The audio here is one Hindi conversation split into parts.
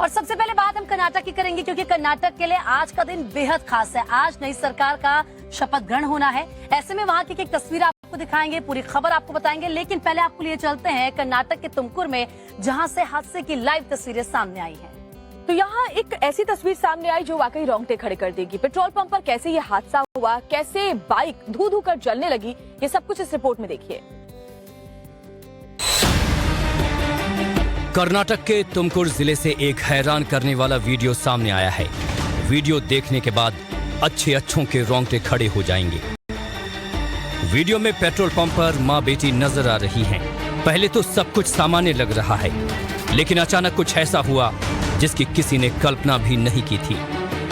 और सबसे पहले बात हम कर्नाटक की करेंगे, क्योंकि कर्नाटक के लिए आज का दिन बेहद खास है। आज नई सरकार का शपथ ग्रहण होना है। ऐसे में वहाँ की एक तस्वीर आपको दिखाएंगे, पूरी खबर आपको बताएंगे, लेकिन पहले आपको लिए चलते हैं कर्नाटक के तुमकुर में, जहाँ से हादसे की लाइव तस्वीरें सामने आई हैं। तो यहाँ एक ऐसी तस्वीर सामने आई जो वाकई रोंगटे खड़े कर देगी। पेट्रोल पंप पर कैसे ये हादसा हुआ, कैसे बाइक धू धू कर जलने लगी, ये सब कुछ इस रिपोर्ट में देखिए। कर्नाटक के तुमकुर जिले से एक हैरान करने वाला वीडियो सामने आया है। वीडियो देखने के बाद अच्छों के रोंगटे खड़े हो जाएंगे। वीडियो में पेट्रोल पंप पर मां बेटी नजर आ रही हैं। पहले तो सब कुछ सामान्य लग रहा है, लेकिन अचानक कुछ ऐसा हुआ जिसकी किसी ने कल्पना भी नहीं की थी।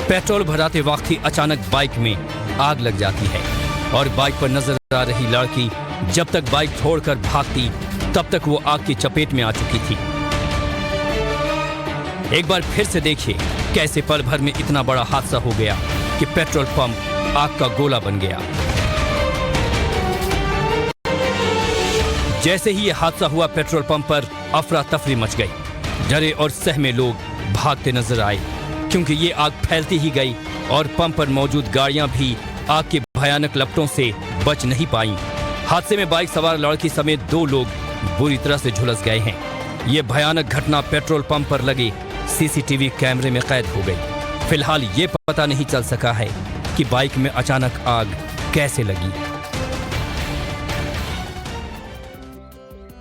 पेट्रोल भराते वक्त ही अचानक बाइक में आग लग जाती है और बाइक पर नजर आ रही लड़की जब तक बाइक छोड़कर भागती तब तक वो आग की चपेट में आ चुकी थी। एक बार फिर से देखिए कैसे पल भर में इतना बड़ा हादसा हो गया कि पेट्रोल पंप आग का गोला बन गया। जैसे ही यह हादसा हुआ, पेट्रोल पंप पर अफरा तफरी मच गई। डरे और सहमे लोग भागते नजर आए, क्योंकि ये आग फैलती ही गई और पंप पर मौजूद गाड़ियां भी आग के भयानक लपटों से बच नहीं पाईं। हादसे में बाइक सवार लड़की समेत 2 लोग बुरी तरह से झुलस गए हैं। ये भयानक घटना पेट्रोल पंप पर लगे सीसीटीवी कैमरे में कैद हो गई। फिलहाल ये पता नहीं चल सका है कि बाइक में अचानक आग कैसे लगी।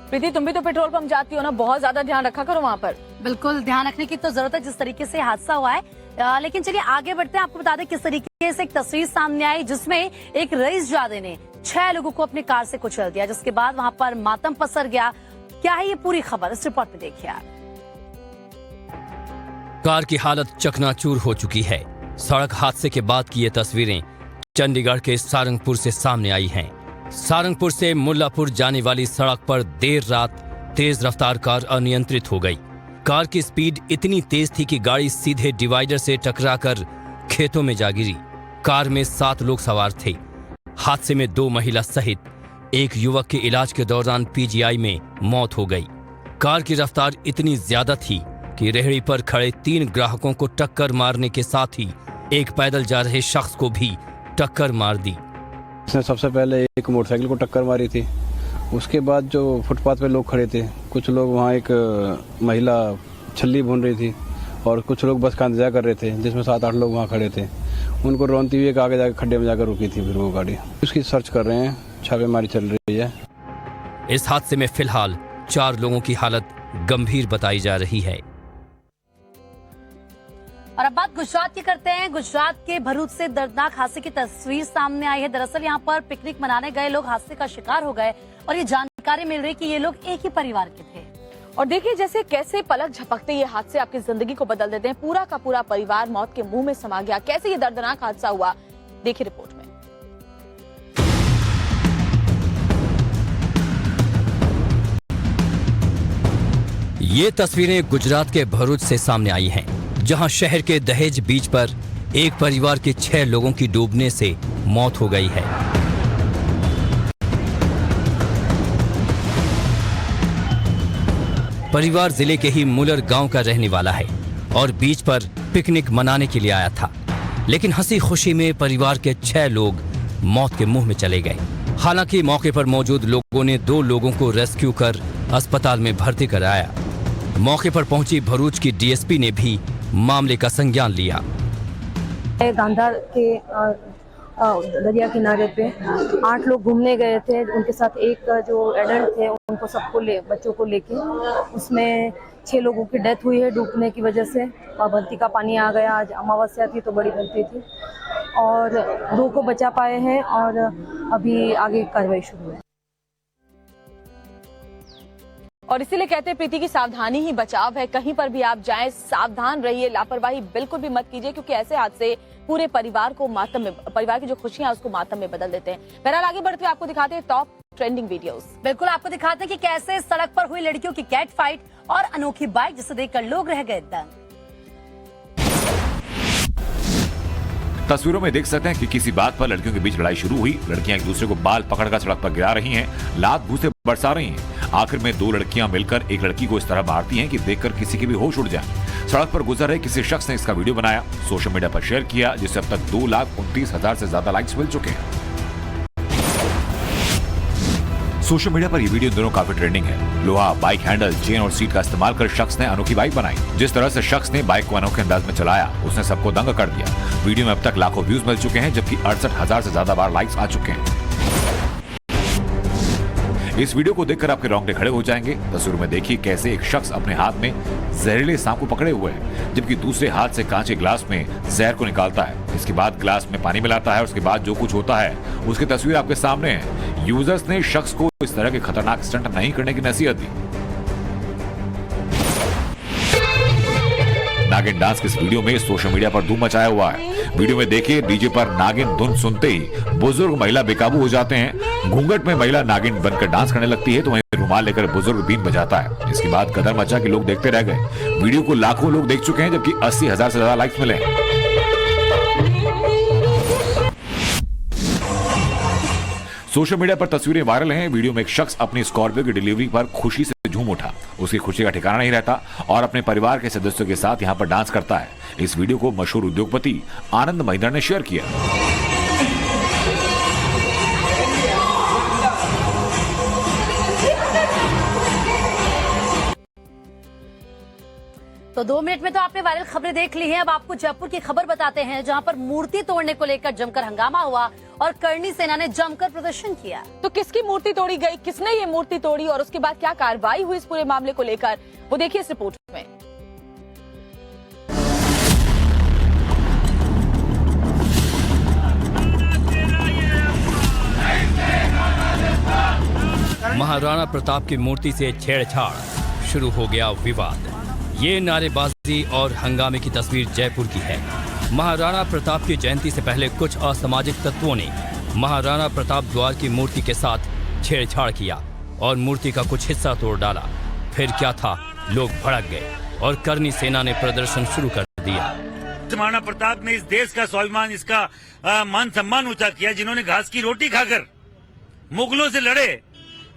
प्रीति, तुम भी तो पेट्रोल पंप जाती हो ना, बहुत ज्यादा ध्यान रखा करो वहाँ पर। बिल्कुल ध्यान रखने की तो जरूरत है जिस तरीके से हादसा हुआ है। लेकिन चलिए आगे बढ़ते हैं। आपको बता दें किस तरीके से एक तस्वीर सामने आई जिसमें एक रईसजादे ने 6 लोगों को अपनी कार से कुचल दिया, जिसके बाद वहाँ पर मातम पसर गया। क्या है ये पूरी खबर, इस रिपोर्ट में देखिए आप। कार की हालत चकनाचूर हो चुकी है। सड़क हादसे के बाद की ये तस्वीरें चंडीगढ़ के सारंगपुर से सामने आई हैं। सारंगपुर से मुल्लापुर जाने वाली सड़क पर देर रात तेज रफ्तार कार अनियंत्रित हो गई। कार की स्पीड इतनी तेज थी कि गाड़ी सीधे डिवाइडर से टकराकर खेतों में जा गिरी। कार में 7 लोग सवार थे। हादसे में 2 महिला सहित एक युवक के इलाज के दौरान पीजीआई में मौत हो गई। कार की रफ्तार इतनी ज्यादा थी कि रेहड़ी पर खड़े 3 ग्राहकों को टक्कर मारने के साथ ही एक पैदल जा रहे शख्स को भी टक्कर मार दी। इसने सबसे पहले एक मोटरसाइकिल को टक्कर मारी थी। उसके बाद जो फुटपाथ पे लोग खड़े थे, कुछ लोग वहाँ एक महिला छल्ली भून रही थी और कुछ लोग बस का इंतजार कर रहे थे, जिसमें 7-8 लोग वहाँ खड़े थे। उनको रोनती हुई एक आगे जाकर खड्डे में जाकर रुकी थी। फिर वो गाड़ी उसकी सर्च कर रहे हैं, छापेमारी चल रही है। इस हादसे में फिलहाल 4 लोगों की हालत गंभीर बताई जा रही है। और अब बात गुजरात की करते हैं। गुजरात के भरूच से दर्दनाक हादसे की तस्वीर सामने आई है। दरअसल यहाँ पर पिकनिक मनाने गए लोग हादसे का शिकार हो गए और ये जानकारी मिल रही कि ये लोग एक ही परिवार के थे। और देखिए जैसे कैसे पलक झपकते ये हादसे आपकी जिंदगी को बदल देते हैं। पूरा का पूरा परिवार मौत के मुंह में समा गया। कैसे ये दर्दनाक हादसा हुआ, देखिए रिपोर्ट में। ये तस्वीरें गुजरात के भरूच से सामने आई हैं, जहां शहर के दहेज बीच पर एक परिवार के 6 लोगों की डूबने से मौत हो गई है। परिवार जिले के ही मुलर गांव का रहने वाला है और बीच पर पिकनिक मनाने के लिए आया था, लेकिन हंसी खुशी में परिवार के 6 लोग मौत के मुंह में चले गए। हालांकि मौके पर मौजूद लोगों ने 2 लोगों को रेस्क्यू कर अस्पताल में भर्ती कराया। मौके पर पहुंची भरूच की डीएसपी ने भी मामले का संज्ञान लिया। गांधार के दरिया किनारे पे 8 लोग घूमने गए थे। उनके साथ एक जो एडल्ट थे, उनको सबको बच्चों को लेके, उसमें 6 लोगों की डेथ हुई है डूबने की वजह से। भर्ती का पानी आ गया, आज अमावस्या थी तो बड़ी भर्ती थी, और 2 को बचा पाए हैं और अभी आगे कार्रवाई शुरू है। और इसीलिए कहते हैं प्रीति की सावधानी ही बचाव है। कहीं पर भी आप जाएं सावधान रहिए, लापरवाही बिल्कुल भी मत कीजिए, क्योंकि ऐसे हादसे पूरे परिवार को मातम में, परिवार की जो खुशियां उसको मातम में बदल देते हैं। बहरहाल आगे बढ़ते हुए आपको दिखाते हैं टॉप ट्रेंडिंग वीडियोस। बिल्कुल आपको दिखाते हैं कि कैसे सड़क पर हुई लड़कियों की कैट फाइट और अनोखी बाइक, जिसे देखकर लोग रह गए दंग। तस्वीरों में देख सकते हैं कि किसी बात पर लड़कियों के बीच लड़ाई शुरू हुई। लड़कियां एक दूसरे को बाल पकड़कर सड़क पर गिरा रही हैं, लात भूसे बरसा रही हैं। आखिर में 2 लड़कियां मिलकर एक लड़की को इस तरह मारती हैं कि देखकर किसी के भी होश उड़ जाए। सड़क पर गुजर रहे किसी शख्स ने इसका वीडियो बनाया, सोशल मीडिया पर शेयर किया, जिससे अब तक 2,29,000 से ज्यादा लाइक्स मिल चुके हैं। सोशल मीडिया पर ये वीडियो दोनों काफी ट्रेंडिंग है। लोहा, बाइक हैंडल, चेन और सीट का इस्तेमाल कर शख्स ने अनोखी बाइक बनाई। जिस तरह से शख्स ने बाइक को अनोखे अंदाज में चलाया, उसने सबको दंग कर दिया। वीडियो में अब तक लाखों व्यूज मिल चुके हैं, जबकि 68,000 से ज्यादा बार लाइक्स आ चुके हैं। इस वीडियो को देखकर आपके रोंगटे खड़े हो जाएंगे। तस्वीर में देखिए कैसे एक शख्स अपने हाथ में जहरीले सांप को पकड़े हुए है, जबकि दूसरे हाथ से कांच के ग्लास में जहर को निकालता है। इसके बाद ग्लास में पानी मिलाता है। उसके बाद जो कुछ होता है उसकी तस्वीर आपके सामने है। यूजर्स ने शख्स को इस तरह के खतरनाक स्टंट नहीं करने की नसीहत दी। नागिन डांस के इस वीडियो में सोशल मीडिया पर धूम मचाया हुआ है। वीडियो में देखिए डीजे पर नागिन धुन सुनते ही बुजुर्ग महिला बेकाबू हो जाते हैं। घूंघट में महिला नागिन बनकर डांस करने लगती है तो वहीं रुमाल लेकर बुजुर्ग बीन बजाता है। इसके बाद कदर मचा के लोग देखते रह गए। वीडियो को लाखों लोग देख चुके हैं, जबकि 80,000 से ज्यादा लाइक्स मिले हैं। सोशल मीडिया पर तस्वीरें वायरल हैं। वीडियो में एक शख्स अपनी स्कॉर्पियो की डिलीवरी पर खुशी से झूम उठा। उसकी खुशी का ठिकाना नहीं रहता और अपने परिवार के सदस्यों के साथ यहां पर डांस करता है। इस वीडियो को मशहूर उद्योगपति आनंद महिंद्रा ने शेयर किया। तो 2 मिनट में तो आपने वायरल खबरें देख ली हैं। अब आपको जयपुर की खबर बताते हैं, जहां पर मूर्ति तोड़ने को लेकर जमकर हंगामा हुआ और करनी सेना ने जमकर प्रदर्शन किया। तो किसकी मूर्ति तोड़ी गई, किसने ये मूर्ति तोड़ी और उसके बाद क्या कार्रवाई हुई इस पूरे मामले को लेकर, वो देखिए इस रिपोर्ट में। महाराणा प्रताप की मूर्ति से छेड़छाड़, शुरू हो गया विवाद। ये नारेबाजी और हंगामे की तस्वीर जयपुर की है। महाराणा प्रताप की जयंती से पहले कुछ असामाजिक तत्वों ने महाराणा प्रताप द्वार की मूर्ति के साथ छेड़छाड़ किया और मूर्ति का कुछ हिस्सा तोड़ डाला। फिर क्या था, लोग भड़क गए और करनी सेना ने प्रदर्शन शुरू कर दिया। महाराणा प्रताप ने इस देश का स्वाभिमान, इसका मान सम्मान ऊंचा किया। जिन्होंने घास की रोटी खाकर मुगलों से लड़े,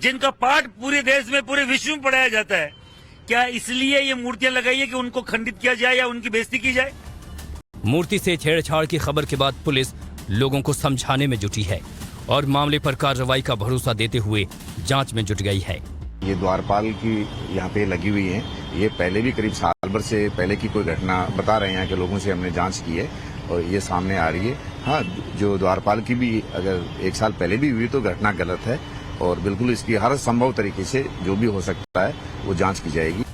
जिनका पाठ पूरे देश में, पूरे विश्व में पढ़ाया जाता है, क्या इसलिए ये मूर्तियां लगाई है कि उनको खंडित किया जाए या उनकी बेइज्जती की जाए? मूर्ति से छेड़छाड़ की खबर के बाद पुलिस लोगों को समझाने में जुटी है और मामले पर कार्रवाई का भरोसा देते हुए जांच में जुट गई है। ये द्वारपाल की यहाँ पे लगी हुई है। ये पहले भी करीब साल भर से पहले की कोई घटना बता रहे हैं यहाँ के लोगों से, हमने जांच की है और ये सामने आ रही है। हाँ, जो द्वारपाल की भी अगर 1 साल पहले भी हुई तो घटना गलत है और बिल्कुल इसकी हर संभव तरीके से जो भी हो सकता है वो जांच की जाएगी।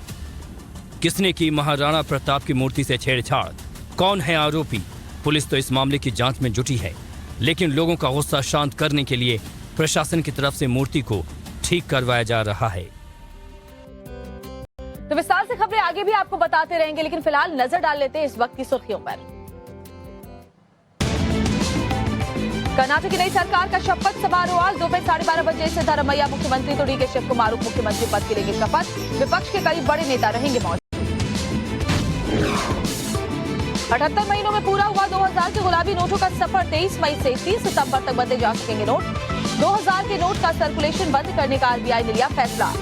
किसने की महाराणा प्रताप की मूर्ति से छेड़छाड़, कौन है आरोपी? पुलिस तो इस मामले की जांच में जुटी है, लेकिन लोगों का गुस्सा शांत करने के लिए प्रशासन की तरफ से मूर्ति को ठीक करवाया जा रहा है। तो विस्तार से खबरें आगे भी आपको बताते रहेंगे, लेकिन फिलहाल नजर डाल लेते हैं इस वक्त की सुर्खियों पर। कर्नाटक की नई सरकार का शपथ समारोह आज दोपहर 12:30 बजे से धर्मैया मुख्यमंत्री तो डीके शिव कुमार उप मुख्यमंत्री पद के लेंगे शपथ। विपक्ष के कई बड़े नेता रहेंगे मौजूद। 78 महीनों में पूरा हुआ 2000 के गुलाबी नोटों का सफर। 23 मई से 30 सितंबर तक बदले जा सकेंगे नोट। 2000 के नोट का सर्कुलेशन बंद करने का आरबीआई ने लिया फैसला।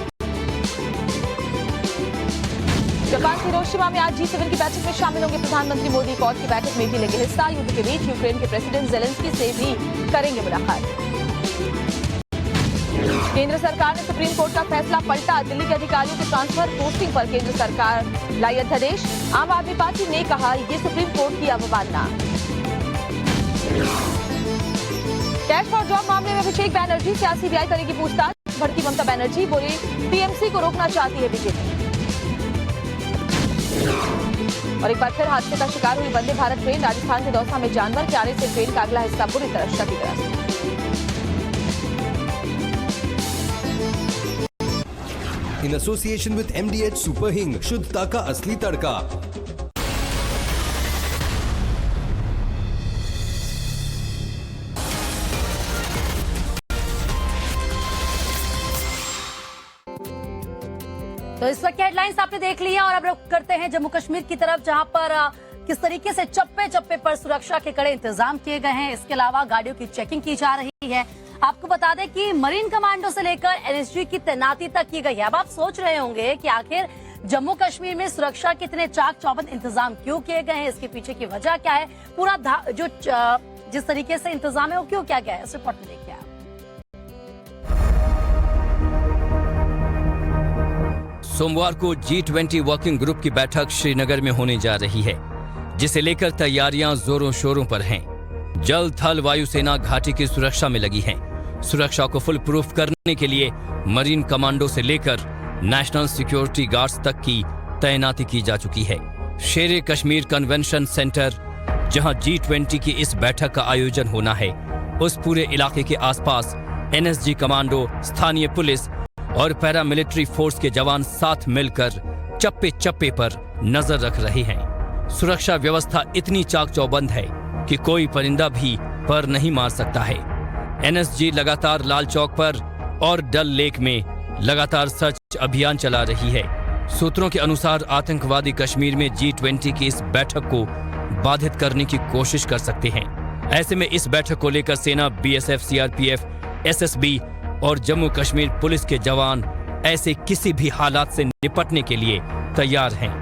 जापान की हिरोशिमा में आज G7 की बैठक में शामिल होंगे प्रधानमंत्री मोदी। कॉड की बैठक में भी लेंगे हिस्सा। युद्ध के बीच यूक्रेन के प्रेसिडेंट जेलेंस्की से भी करेंगे मुलाकात। केंद्र सरकार ने सुप्रीम कोर्ट का फैसला पलटा। दिल्ली के अधिकारियों के ट्रांसफर पोस्टिंग पर केंद्र सरकार लाई अध्यादेश। आम आदमी पार्टी ने कहा ये सुप्रीम कोर्ट की अवमानना। कैश फॉर जॉब मामले में अभिषेक बैनर्जी से आज सीबीआई करेगी पूछताछ। भड़की ममता बनर्जी बोली टीएमसी को रोकना चाहती है बीजेपी। और एक बार फिर हादसे का शिकार हुई वंदे भारत ट्रेन। राजस्थान के दौसा में जानवर के आने से ट्रेन का अगला हिस्सा बुरी तरह क्षतिग्रस्त। In association with MDH super हिंग, शुद्धता का असली तड़का। तो इस वक्त हेडलाइंस आपने देख ली है और अब रुख करते हैं जम्मू कश्मीर की तरफ, जहां पर किस तरीके से चप्पे चप्पे पर सुरक्षा के कड़े इंतजाम किए गए हैं। इसके अलावा गाड़ियों की चेकिंग की जा रही है। आपको बता दें कि मरीन कमांडो से लेकर NSG की तैनाती तक की गई है। अब आप सोच रहे होंगे कि आखिर जम्मू कश्मीर में सुरक्षा के इतने चाक चौबंद इंतजाम क्यों किए गए हैं, इसके पीछे की वजह क्या है, पूरा जिस तरीके से इंतजाम है वो क्यों क्या गया है, इस रिपोर्ट में देखिए आप। सोमवार को G20 वर्किंग ग्रुप की बैठक श्रीनगर में होने जा रही है, जिसे लेकर तैयारियां जोरों शोरों पर हैं। जल थल वायुसेना घाटी की सुरक्षा में लगी है। सुरक्षा को फुल प्रूफ करने के लिए मरीन कमांडो से लेकर नेशनल सिक्योरिटी गार्ड्स तक की तैनाती की जा चुकी है। शेरे कश्मीर कन्वेंशन सेंटर, जहां G20 की इस बैठक का आयोजन होना है, उस पूरे इलाके के आसपास NSG कमांडो, स्थानीय पुलिस और पैरामिलिट्री फोर्स के जवान साथ मिलकर चप्पे चप्पे पर नजर रख रहे हैं। सुरक्षा व्यवस्था इतनी चाक चौबंद है कि कोई परिंदा भी पर नहीं मार सकता है। NSG लगातार लाल चौक पर और डल लेक में लगातार सर्च अभियान चला रही है। सूत्रों के अनुसार आतंकवादी कश्मीर में G20 की इस बैठक को बाधित करने की कोशिश कर सकते हैं। ऐसे में इस बैठक को लेकर सेना, BSF, CRPF, SSB और जम्मू कश्मीर पुलिस के जवान ऐसे किसी भी हालात से निपटने के लिए तैयार हैं।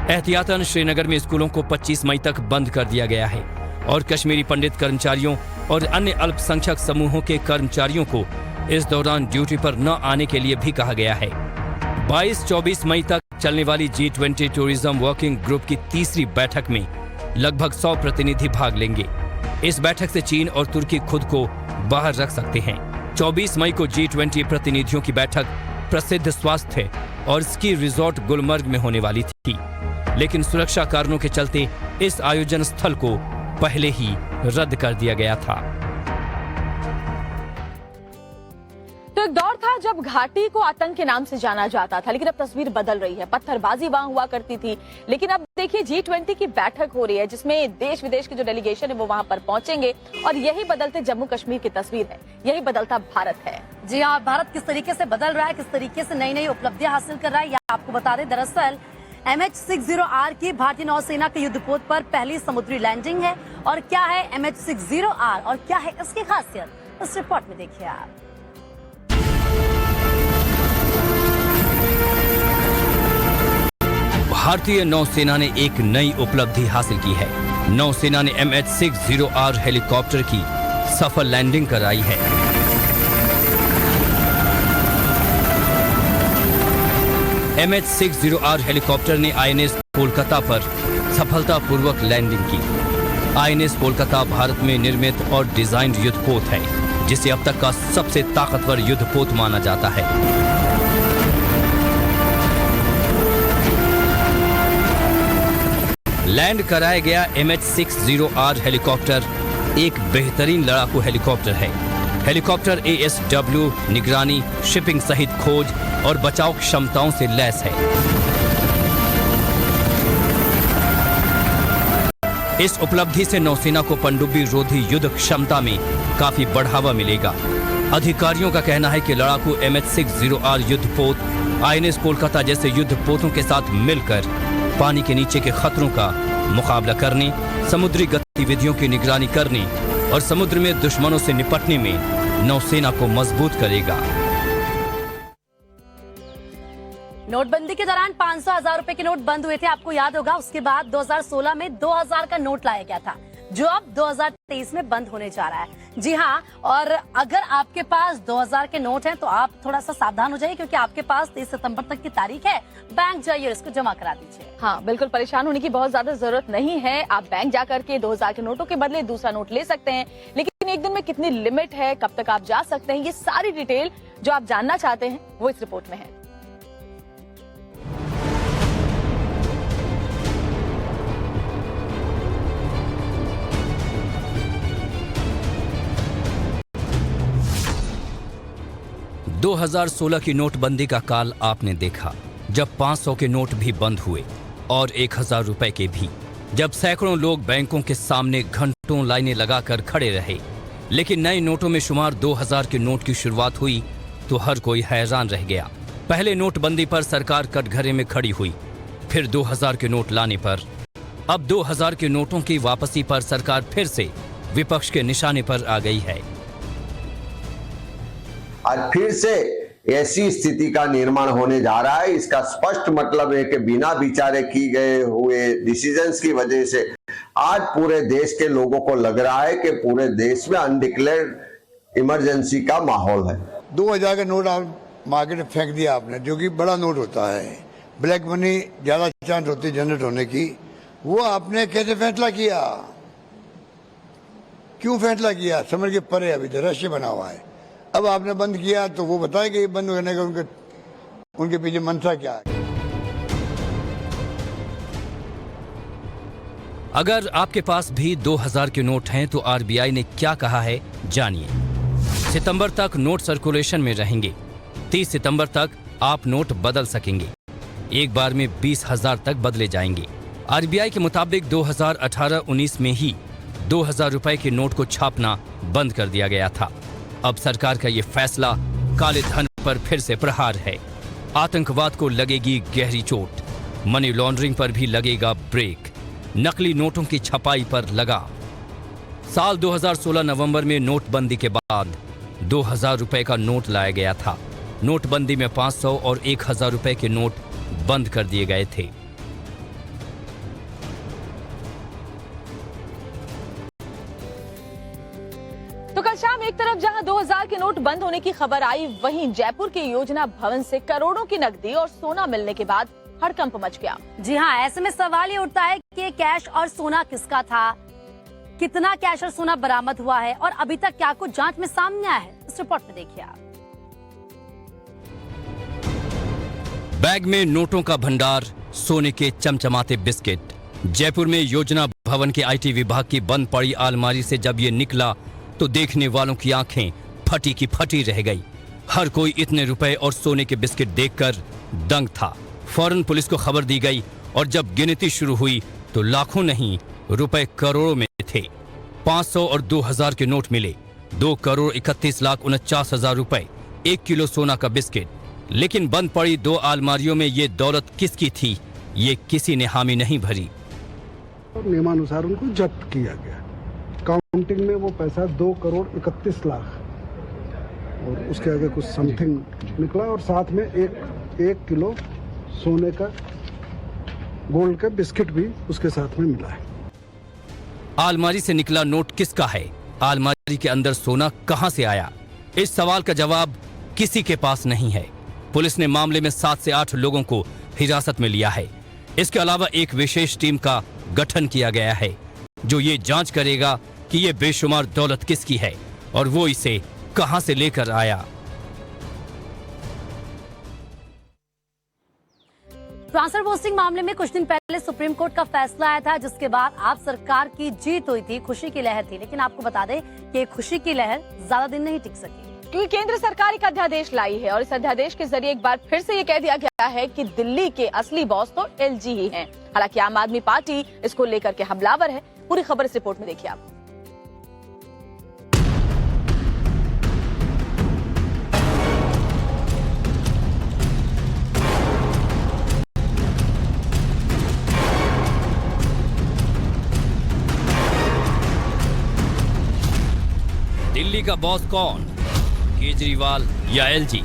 एहतियातन श्रीनगर में स्कूलों को 25 मई तक बंद कर दिया गया है और कश्मीरी पंडित कर्मचारियों और अन्य अल्पसंख्यक समूहों के कर्मचारियों को इस दौरान ड्यूटी पर न आने के लिए भी कहा गया है। 22-24 मई तक चलने वाली G20 टूरिज्म वर्किंग ग्रुप की तीसरी बैठक में लगभग 100 प्रतिनिधि भाग लेंगे। इस बैठक से चीन और तुर्की खुद को बाहर रख सकते हैं। 24 मई को G20 प्रतिनिधियों की बैठक प्रसिद्ध स्वास्थ्य और स्की रिजॉर्ट गुलमर्ग में होने वाली थी, लेकिन सुरक्षा कारणों के चलते इस आयोजन स्थल को पहले ही रद्द कर दिया गया था। तो एक दौर था जब घाटी को आतंक के नाम से जाना जाता था, लेकिन अब तस्वीर बदल रही है। पत्थरबाजी वहां हुआ करती थी, लेकिन अब देखिए G20 की बैठक हो रही है, जिसमें देश विदेश के जो डेलीगेशन है वो वहां पर पहुंचेंगे और यही बदलते जम्मू कश्मीर की तस्वीर है, यही बदलता भारत है। जी हाँ, भारत किस तरीके से बदल रहा है, किस तरीके से नई नई उपलब्धियां हासिल कर रहा है, यह आपको बता दें। दरअसल MH60R की भारतीय नौसेना के युद्धपोत पर पहली समुद्री लैंडिंग है। और क्या है MH60R और क्या है इसकी खासियत, इस रिपोर्ट में देखिए आप। भारतीय नौसेना ने एक नई उपलब्धि हासिल की है। नौसेना ने MH60R हेलीकॉप्टर की सफल लैंडिंग कराई है। MH60R हेलीकॉप्टर ने INS कोलकाता पर सफलतापूर्वक लैंडिंग की। INS कोलकाता भारत में निर्मित और डिजाइन युद्धपोत है, जिसे अब तक का सबसे ताकतवर युद्धपोत माना जाता है। लैंड कराया गया MH60R हेलीकॉप्टर एक बेहतरीन लड़ाकू हेलीकॉप्टर है। हेलीकॉप्टर ASW, निगरानी, शिपिंग सहित खोज और बचाव क्षमताओं से लैस है। इस उपलब्धि से नौसेना को पनडुब्बी रोधी युद्ध क्षमता में काफी बढ़ावा मिलेगा। अधिकारियों का कहना है कि लड़ाकू MH60R युद्धपोत INS कोलकाता जैसे युद्धपोतों के साथ मिलकर पानी के नीचे के खतरों का मुकाबला करने, समुद्री गतिविधियों की निगरानी करने और समुद्र में दुश्मनों से निपटने में नौसेना को मजबूत करेगा। नोटबंदी के दौरान 500,000 रुपए के नोट बंद हुए थे, आपको याद होगा। उसके बाद 2016 में 2000 का नोट लाया गया था, जो अब 2023 में बंद होने जा रहा है। जी हाँ, और अगर आपके पास 2000 के नोट हैं तो आप थोड़ा सा सावधान हो जाइए, क्योंकि आपके पास 23 सितंबर तक की तारीख है। बैंक जाइए और इसको जमा करा दीजिए। हाँ, बिल्कुल परेशान होने की बहुत ज्यादा जरूरत नहीं है। आप बैंक जाकर के 2000 के नोटों के बदले दूसरा नोट ले सकते हैं, लेकिन एक दिन में कितनी लिमिट है, कब तक आप जा सकते हैं, ये सारी डिटेल जो आप जानना चाहते हैं वो इस रिपोर्ट में है। – 2016 की नोटबंदी का काल आपने देखा, जब 500 के नोट भी बंद हुए और 1000 रुपए के भी, जब सैकड़ों लोग बैंकों के सामने घंटों लाइनें लगाकर खड़े रहे। लेकिन नए नोटों में शुमार 2000 के नोट की शुरुआत हुई तो हर कोई हैरान रह गया। पहले नोटबंदी पर सरकार कटघरे में खड़ी हुई, फिर 2000 के नोट लाने पर, अब 2000 के नोटों की वापसी पर सरकार फिर से विपक्ष के निशाने पर आ गई है। आज फिर से ऐसी स्थिति का निर्माण होने जा रहा है। इसका स्पष्ट मतलब है कि बिना विचारे की गए हुए डिसीजंस की वजह से आज पूरे देश के लोगों को लग रहा है कि पूरे देश में अनडिक्लेयर्ड इमरजेंसी का माहौल है। 2000 का नोट आप मार्केट में फेंक दिया आपने, जो कि बड़ा नोट होता है, ब्लैक मनी ज्यादा चांस होती है जनरेट होने की, वो आपने कैसे फैसला किया? क्यों फैसला किया? समझ के परे अभी तो रहस्य बना हुआ है। अब आपने बंद किया तो वो बताए कि ये बंद करने का उनके पीछे मंशा क्या है। अगर आपके पास भी 2000 के नोट हैं तो आरबीआई ने क्या कहा है जानिए। सितंबर तक नोट सर्कुलेशन में रहेंगे। 30 सितंबर तक आप नोट बदल सकेंगे। एक बार में 20,000 तक बदले जाएंगे। आरबीआई के मुताबिक 2018-19 में ही 2000 रुपए के नोट को छापना बंद कर दिया गया था। अब सरकार का ये फैसला काले धन पर फिर से प्रहार है। आतंकवाद को लगेगी गहरी चोट, मनी लॉन्ड्रिंग पर भी लगेगा ब्रेक, नकली नोटों की छपाई पर लगा। साल 2016 नवंबर में नोटबंदी के बाद 2000 रुपए का नोट लाया गया था। नोटबंदी में 500 और 1000 रुपए के नोट बंद कर दिए गए थे। तो कल शाम एक तरफ जहां 2000 के नोट बंद होने की खबर आई, वहीं जयपुर के योजना भवन से करोड़ों की नकदी और सोना मिलने के बाद हड़कंप मच गया। जी हाँ, ऐसे में सवाल ये उठता है कि कैश और सोना किसका था, कितना कैश और सोना बरामद हुआ है और अभी तक क्या कुछ जांच में सामने आया है, इस रिपोर्ट में देखिए आप। बैग में नोटों का भंडार, सोने के चमचमाते बिस्किट। जयपुर में योजना भवन के आईटी विभाग की बंद पड़ी अलमारी से जब ये निकला तो देखने वालों की आंखें फटी की फटी रह गई। हर कोई इतने रुपए और सोने के बिस्किट देखकर दंग था। फौरन पुलिस को खबर दी गई और जब गिनती शुरू हुई तो लाखों नहीं रुपए करोड़ों में थे। 500 और 2000 के नोट मिले। 2,31,49,000 रुपए, 1 किलो सोना का बिस्किट। लेकिन बंद पड़ी 2 अलमारियों में ये दौलत किसकी थी, ये किसी ने हामी नहीं भरी। नियमानुसार उनको जब्त किया गया। काउंटिंग में वो पैसा 2,31,00,000 और उसके आगे कुछ समथिंग निकला और साथ में एक किलो सोने का गोल्ड का बिस्किट भी उसके साथ में मिला है। अलमारी से निकला नोट किसका है? अलमारी के अंदर सोना कहां से आया? इस सवाल का जवाब किसी के पास नहीं है। पुलिस ने मामले में 7 से 8 लोगों को हिरासत में लिया है। इसके अलावा एक विशेष टीम का गठन किया गया है जो ये जांच करेगा कि ये बेशुमार दौलत किसकी है और वो इसे कहां से लेकर आया। ट्रांसफर पोस्टिंग मामले में कुछ दिन पहले सुप्रीम कोर्ट का फैसला आया था, जिसके बाद आप सरकार की जीत हुई थी, खुशी की लहर थी। लेकिन आपको बता दें कि खुशी की लहर ज्यादा दिन नहीं टिक सकी, क्योंकि केंद्र सरकार एक अध्यादेश लाई है और इस अध्यादेश के जरिए एक बार फिर से ये कह दिया गया है कि दिल्ली के असली बॉस तो एलजी ही हैं। हालांकि आम आदमी पार्टी इसको लेकर के हमलावर है। पूरी खबर इस रिपोर्ट में देखिए आप। दिल्ली का बॉस कौन, केजरीवाल या एलजी?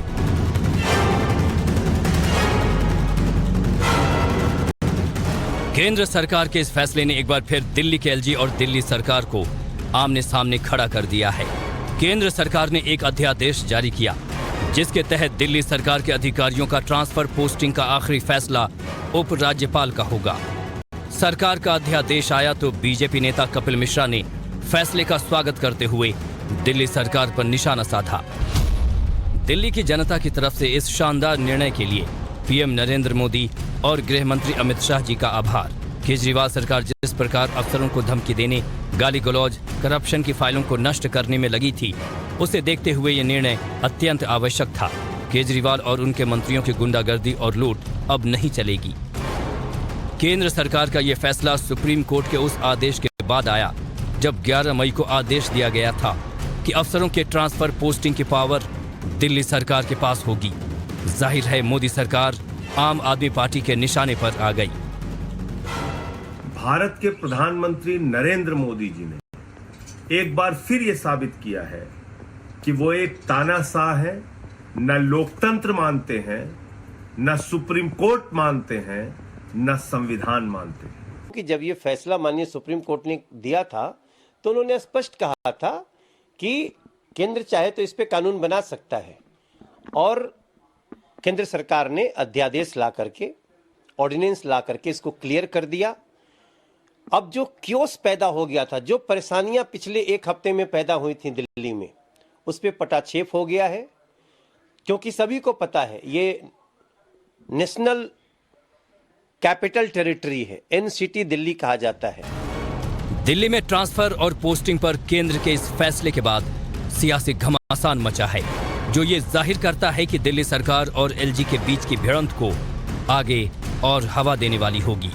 केंद्र सरकार के इस फैसले ने एक बार फिर दिल्ली के एलजी और दिल्ली सरकार को आमने सामने खड़ा कर दिया है। केंद्र सरकार ने एक अध्यादेश जारी किया जिसके तहत दिल्ली सरकार के अधिकारियों का ट्रांसफर पोस्टिंग का आखिरी फैसला उप राज्यपाल का होगा। सरकार का अध्यादेश आया तो बीजेपी नेता कपिल मिश्रा ने फैसले का स्वागत करते हुए दिल्ली सरकार पर निशाना साधा। दिल्ली की जनता की तरफ से इस शानदार निर्णय के लिए पीएम नरेंद्र मोदी और गृह मंत्री अमित शाह जी का आभार। केजरीवाल सरकार जिस प्रकार अफसरों को धमकी देने, गाली गलौज, करप्शन की फाइलों को नष्ट करने में लगी थी, उसे देखते हुए ये निर्णय अत्यंत आवश्यक था। केजरीवाल और उनके मंत्रियों की गुंडागर्दी और लूट अब नहीं चलेगी। केंद्र सरकार का यह फैसला सुप्रीम कोर्ट के उस आदेश के बाद आया जब 11 मई को आदेश दिया गया था कि अफसरों के ट्रांसफर पोस्टिंग की पावर दिल्ली सरकार के पास होगी। जाहिर है मोदी सरकार आम आदमी पार्टी के निशाने पर आ गई। भारत के प्रधानमंत्री नरेंद्र मोदी जी ने एक बार फिर ये साबित किया है कि वो एक तानाशाह है, न लोकतंत्र मानते हैं, न सुप्रीम कोर्ट मानते हैं, न संविधान मानते हैं। कि जब ये फैसला माननीय सुप्रीम कोर्ट ने दिया था तो उन्होंने स्पष्ट कहा था कि केंद्र चाहे तो इस पे कानून बना सकता है, और केंद्र सरकार ने अध्यादेश ला करके, ऑर्डिनेंस ला करके इसको क्लियर कर दिया। अब जो क्योस पैदा हो गया था, जो परेशानियां पिछले एक हफ्ते में पैदा हुई थी दिल्ली में, उस पे पटाक्षेप हो गया है, क्योंकि सभी को पता है ये नेशनल कैपिटल टेरिटरी है, एनसीटी दिल्ली कहा जाता है। दिल्ली में ट्रांसफर और पोस्टिंग पर केंद्र के इस फैसले के बाद सियासी घमासान मचा है, जो ये जाहिर करता है कि दिल्ली सरकार और एलजी के बीच की भिड़ंत को आगे और हवा देने वाली होगी।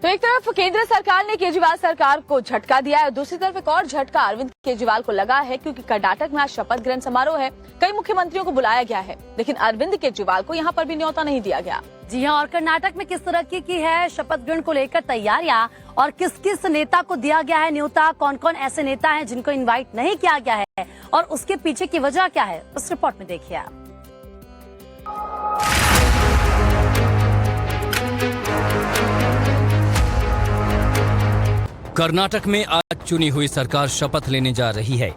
तो एक तरफ केंद्र सरकार ने केजरीवाल सरकार को झटका दिया है, दूसरी तरफ एक और झटका अरविंद केजरीवाल को लगा है, क्योंकि कर्नाटक में आज शपथ ग्रहण समारोह है। कई मुख्यमंत्रियों को बुलाया गया है, लेकिन अरविंद केजरीवाल को यहाँ पर भी न्योता नहीं दिया गया। जी हाँ, और कर्नाटक में किस तरह की है शपथ ग्रहण को लेकर तैयारियां, और किस किस नेता को दिया गया है न्योता, कौन कौन ऐसे नेता हैं जिनको इनवाइट नहीं किया गया है, और उसके पीछे की वजह क्या है, उस रिपोर्ट में देखिए आप। कर्नाटक में आज चुनी हुई सरकार शपथ लेने जा रही है।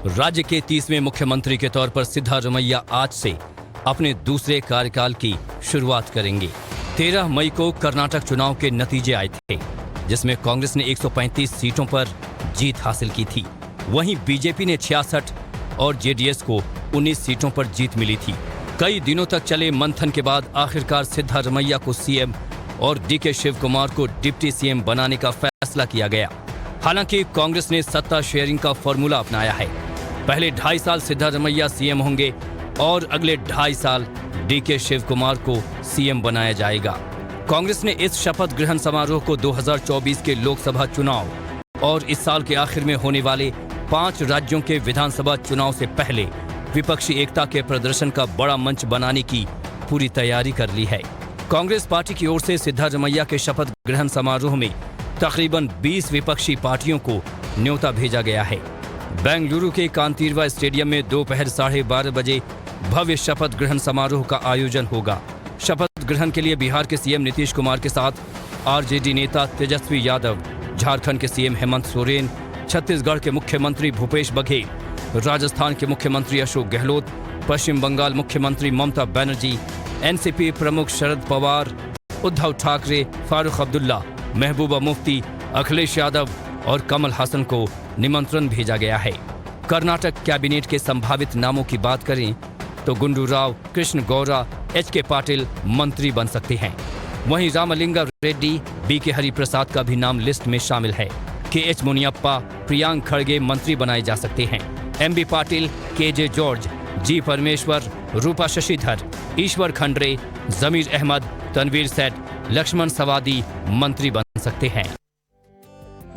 राज्य के 30वें मुख्यमंत्री के तौर पर सिद्धारमैया आज से अपने दूसरे कार्यकाल की शुरुआत करेंगे। 13 मई को कर्नाटक चुनाव के नतीजे आए थे, जिसमें कांग्रेस ने 135 सीटों पर जीत हासिल की थी। वहीं बीजेपी ने 66 और जेडीएस को 19 सीटों पर जीत मिली थी। कई दिनों तक चले मंथन के बाद आखिरकार सिद्धारमैया को सीएम और डीके शिव कुमार को डिप्टी सीएम बनाने का फैसला किया गया। हालांकि कांग्रेस ने सत्ता शेयरिंग का फॉर्मूला अपनाया है। पहले 2.5 साल सिद्धारमैया सीएम होंगे और अगले 2.5 साल डीके शिव कुमार को सीएम बनाया जाएगा। कांग्रेस ने इस शपथ ग्रहण समारोह को 2024 के लोकसभा चुनाव और इस साल के आखिर में होने वाले 5 राज्यों के विधानसभा चुनाव से पहले विपक्षी एकता के प्रदर्शन का बड़ा मंच बनाने की पूरी तैयारी कर ली है। कांग्रेस पार्टी की ओर से सिद्धारमैया के शपथ ग्रहण समारोह में तकरीबन 20 विपक्षी पार्टियों को न्योता भेजा गया है। बेंगलुरु के कांतीरवा स्टेडियम में दोपहर 12:30 बजे भव्य शपथ ग्रहण समारोह का आयोजन होगा। शपथ ग्रहण के लिए बिहार के सीएम नीतीश कुमार के साथ आरजेडी नेता तेजस्वी यादव, झारखंड के सीएम हेमंत सोरेन, छत्तीसगढ़ के मुख्यमंत्री भूपेश बघेल, राजस्थान के मुख्यमंत्री अशोक गहलोत, पश्चिम बंगाल मुख्यमंत्री ममता बनर्जी, एनसीपी प्रमुख शरद पवार, उद्धव ठाकरे, फारूक अब्दुल्ला, महबूबा मुफ्ती, अखिलेश यादव और कमल हासन को निमंत्रण भेजा गया है। कर्नाटक कैबिनेट के संभावित नामों की बात करें तो गुंडू राव, कृष्ण गौरा, एच.के. पाटिल मंत्री बन सकते हैं। वहीं रामलिंगा रेड्डी, बी.के. हरिप्रसाद का भी नाम लिस्ट में शामिल है। के.एच. मुनियप्पा, प्रियांक खड़गे मंत्री बनाए जा सकते हैं। एम.बी. पाटिल, के.जे. जॉर्ज, जी. परमेश्वर, रूपा शशिधर, ईश्वर खंड्रे, जमीर अहमद, तनवीर सेठ, लक्ष्मण सवादी मंत्री बन सकते हैं।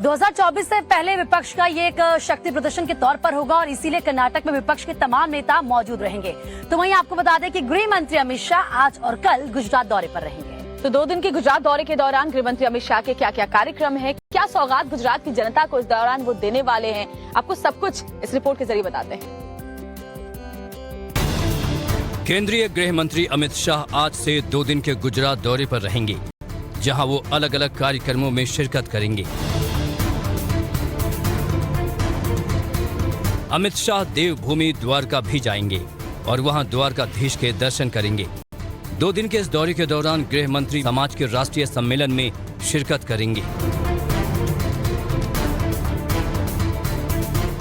2024 से पहले विपक्ष का ये एक शक्ति प्रदर्शन के तौर पर होगा, और इसीलिए कर्नाटक में विपक्ष के तमाम नेता मौजूद रहेंगे। तो वहीं आपको बता दें कि गृह मंत्री अमित शाह आज और कल गुजरात दौरे पर रहेंगे। तो 2 दिन के गुजरात दौरे के दौरान गृह मंत्री अमित शाह के क्या क्या कार्यक्रम है, क्या सौगात गुजरात की जनता को इस दौरान वो देने वाले हैं, आपको सब कुछ इस रिपोर्ट के जरिए बताते हैं। केंद्रीय गृह मंत्री अमित शाह आज से 2 दिन के गुजरात दौरे पर रहेंगे, जहां वो अलग अलग कार्यक्रमों में शिरकत करेंगे। अमित शाह देवभूमि द्वारका भी जाएंगे और वहां द्वारकाधीश के दर्शन करेंगे। 2 दिन के इस दौरे के दौरान गृह मंत्री समाज के राष्ट्रीय सम्मेलन में शिरकत करेंगे।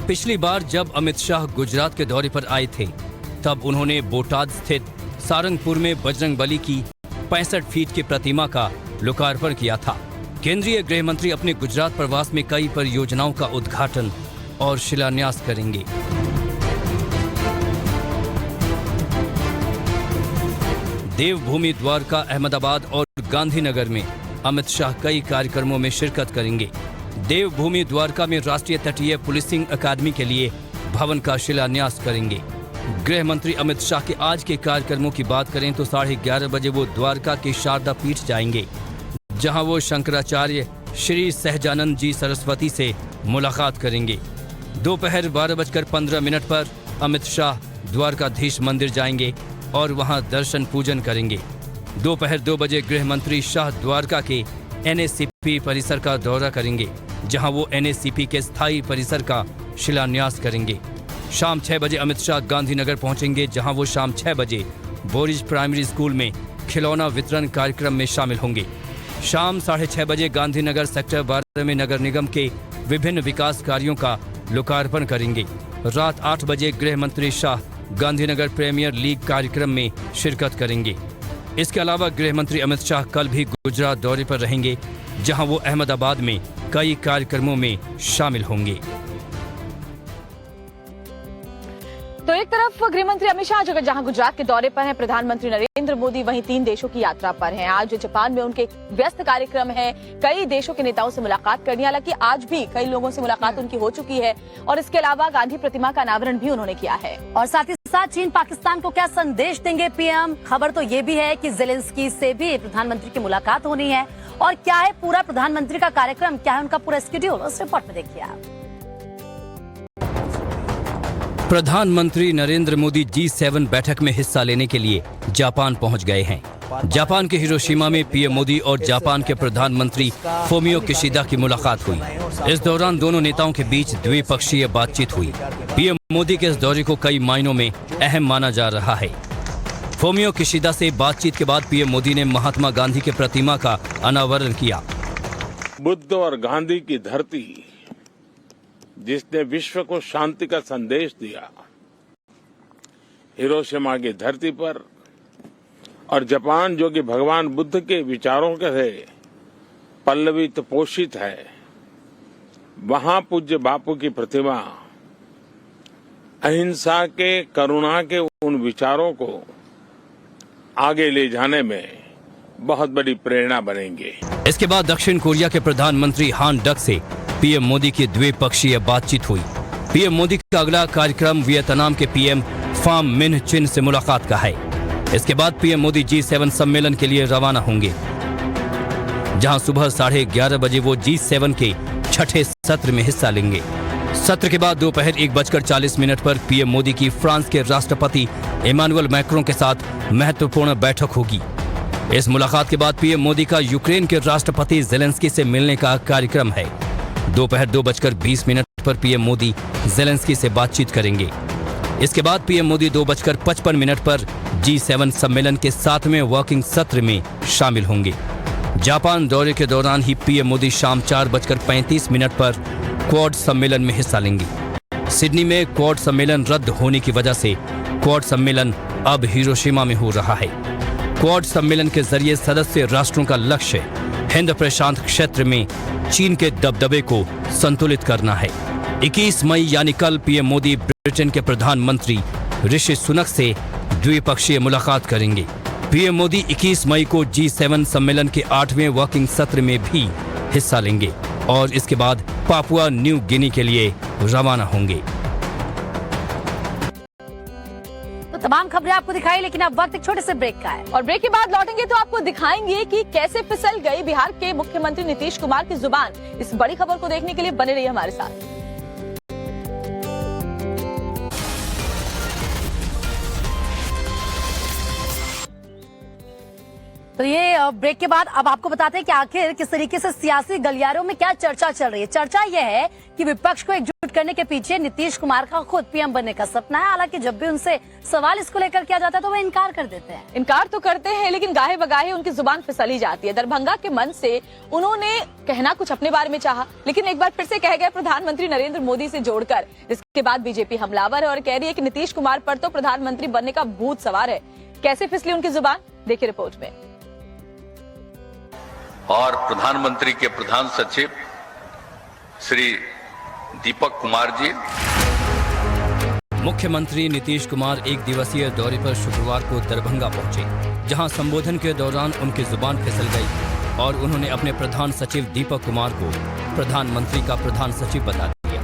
पिछली बार जब अमित शाह गुजरात के दौरे पर आए थे, तब उन्होंने बोटाद स्थित सारंगपुर में बजरंगबली की 65 फीट की प्रतिमा का लोकार्पण किया था। केंद्रीय गृह मंत्री अपने गुजरात प्रवास में कई परियोजनाओं का उद्घाटन और शिलान्यास करेंगे। देवभूमि द्वारका, अहमदाबाद और गांधीनगर में अमित शाह कई कार्यक्रमों में शिरकत करेंगे। देवभूमि द्वारका में राष्ट्रीय तटीय पुलिसिंग अकादमी के लिए भवन का शिलान्यास करेंगे। गृह मंत्री अमित शाह के आज के कार्यक्रमों की बात करें तो 11:30 बजे वो द्वारका के शारदा पीठ जाएंगे, जहां वो शंकराचार्य श्री सहजानंद जी सरस्वती से मुलाकात करेंगे। दोपहर 12:15 पर अमित शाह द्वारकाधीश मंदिर जाएंगे और वहां दर्शन पूजन करेंगे। दोपहर 2 बजे गृह मंत्री शाह द्वारका के NACP परिसर का दौरा करेंगे, जहां वो NACP के स्थायी परिसर का शिलान्यास करेंगे। शाम 6 बजे अमित शाह गांधीनगर पहुंचेंगे, जहां वो शाम 6 बजे बोरिज प्राइमरी स्कूल में खिलौना वितरण कार्यक्रम में शामिल होंगे। शाम 6:30 बजे गांधीनगर सेक्टर 12 में नगर निगम के विभिन्न विकास कार्यों का लोकार्पण करेंगे। रात 8 बजे गृह मंत्री शाह गांधीनगर प्रीमियर लीग कार्यक्रम में शिरकत करेंगे। इसके अलावा गृह मंत्री अमित शाह कल भी गुजरात दौरे पर रहेंगे, जहां वो अहमदाबाद में कई कार्यक्रमों में शामिल होंगे। तो एक तरफ गृह मंत्री अमित शाह जहां गुजरात के दौरे पर हैं, प्रधानमंत्री नरेंद्र मोदी वहीं 3 देशों की यात्रा पर हैं। आज जापान में उनके व्यस्त कार्यक्रम है, कई देशों के नेताओं से मुलाकात करनी, हालांकि आज भी कई लोगों से मुलाकात उनकी हो चुकी है और इसके अलावा गांधी प्रतिमा का अनावरण भी उन्होंने किया है। और साथ ही साथ चीन पाकिस्तान को क्या संदेश देंगे पीएम? खबर तो ये भी है कि जेलेंस्की से भी प्रधानमंत्री की मुलाकात होनी है। और क्या है पूरा प्रधानमंत्री का कार्यक्रम, क्या है उनका पूरा शेड्यूल, उस रिपोर्ट में देखिए आप। प्रधानमंत्री नरेंद्र मोदी G7 बैठक में हिस्सा लेने के लिए जापान पहुंच गए हैं। जापान के हिरोशिमा में पीएम मोदी और जापान के प्रधानमंत्री फोमियो किशिदा की मुलाकात हुई। इस दौरान दोनों नेताओं के बीच द्विपक्षीय बातचीत हुई। पीएम मोदी के इस दौरे को कई मायनों में अहम माना जा रहा है। फोमियो किशिदा से बातचीत के बाद पीएम मोदी ने महात्मा गांधी के प्रतिमा का अनावरण किया। बुद्ध और गांधी की धरती, जिसने विश्व को शांति का संदेश दिया, हिरोशिमा की धरती पर, और जापान जो कि भगवान बुद्ध के विचारों के से पल्लवित पोषित है, वहां पूज्य बापू की प्रतिमा अहिंसा के, करुणा के उन विचारों को आगे ले जाने में बहुत बड़ी प्रेरणा बनेंगे। इसके बाद दक्षिण कोरिया के प्रधानमंत्री हान डक से पीएम मोदी की द्विपक्षीय बातचीत हुई। पीएम मोदी का अगला कार्यक्रम वियतनाम के पीएम फाम मिन्ह चिन से मुलाकात का है। इसके बाद पीएम मोदी G7 सम्मेलन के लिए रवाना होंगे, जहां सुबह 11:30 बजे वो G7 के 6ठे सत्र में हिस्सा लेंगे। सत्र के बाद दोपहर 1:40 पर पीएम मोदी की फ्रांस के राष्ट्रपति इमानुएल मैक्रों के साथ महत्वपूर्ण बैठक होगी। इस मुलाकात के बाद पीएम मोदी का यूक्रेन के राष्ट्रपति जेलेंस्की से मिलने का कार्यक्रम है। दोपहर 2:20 पर पीएम मोदी जेलेंस्की से बातचीत करेंगे। इसके बाद पीएम मोदी 2:55 पर G7 सम्मेलन के 7वें वर्किंग सत्र में शामिल होंगे। जापान दौरे के दौरान ही पीएम मोदी शाम 4:35 पर क्वाड सम्मेलन में हिस्सा लेंगे। सिडनी में क्वाड सम्मेलन रद्द होने की वजह से क्वाड सम्मेलन अब हिरोशिमा में हो रहा है। क्वाड सम्मेलन के जरिए सदस्य राष्ट्रों का लक्ष्य हिंद प्रशांत क्षेत्र में चीन के दबदबे को संतुलित करना है। 21 मई यानी कल पीएम मोदी ब्रिटेन के प्रधानमंत्री ऋषि सुनक से द्विपक्षीय मुलाकात करेंगे। पीएम मोदी 21 मई को G7 सम्मेलन के 8वें वर्किंग सत्र में भी हिस्सा लेंगे और इसके बाद पापुआ न्यू गिनी के लिए रवाना होंगे। तो तमाम खबरें आपको दिखाई, लेकिन अब वक्त एक छोटे से ब्रेक का है और ब्रेक के बाद लौटेंगे तो आपको दिखाएंगे कि कैसे फिसल गई बिहार के मुख्यमंत्री नीतीश कुमार की जुबान। इस बड़ी खबर को देखने के लिए बने रहिए हमारे साथ। तो ये ब्रेक के बाद अब आपको बताते हैं कि आखिर किस तरीके से सियासी गलियारों में क्या चर्चा चल रही है। चर्चा यह है कि विपक्ष को एकजुट करने के पीछे नीतीश कुमार का खुद पीएम बनने का सपना है। हालांकि जब भी उनसे सवाल इसको लेकर किया जाता है तो वे इनकार कर देते हैं। इनकार तो करते हैं, लेकिन गाहे बगाहे उनकी जुबान फिसली जाती है। दरभंगा के मंच से उन्होंने कहना कुछ अपने बारे में चाहा, लेकिन एक बार फिर से कह गए प्रधानमंत्री नरेंद्र मोदी से जोड़कर। इसके बाद बीजेपी हमलावर है और कह रही है कि नीतीश कुमार पर तो प्रधानमंत्री बनने का भूत सवार है। कैसे फिसली उनकी जुबान, देखिए रिपोर्ट में। और प्रधानमंत्री के प्रधान सचिव श्री दीपक कुमार जी। मुख्यमंत्री नीतीश कुमार एक दिवसीय दौरे पर शुक्रवार को दरभंगा पहुंचे, जहां संबोधन के दौरान उनकी जुबान फिसल गई और उन्होंने अपने प्रधान सचिव दीपक कुमार को प्रधानमंत्री का प्रधान सचिव बता दिया।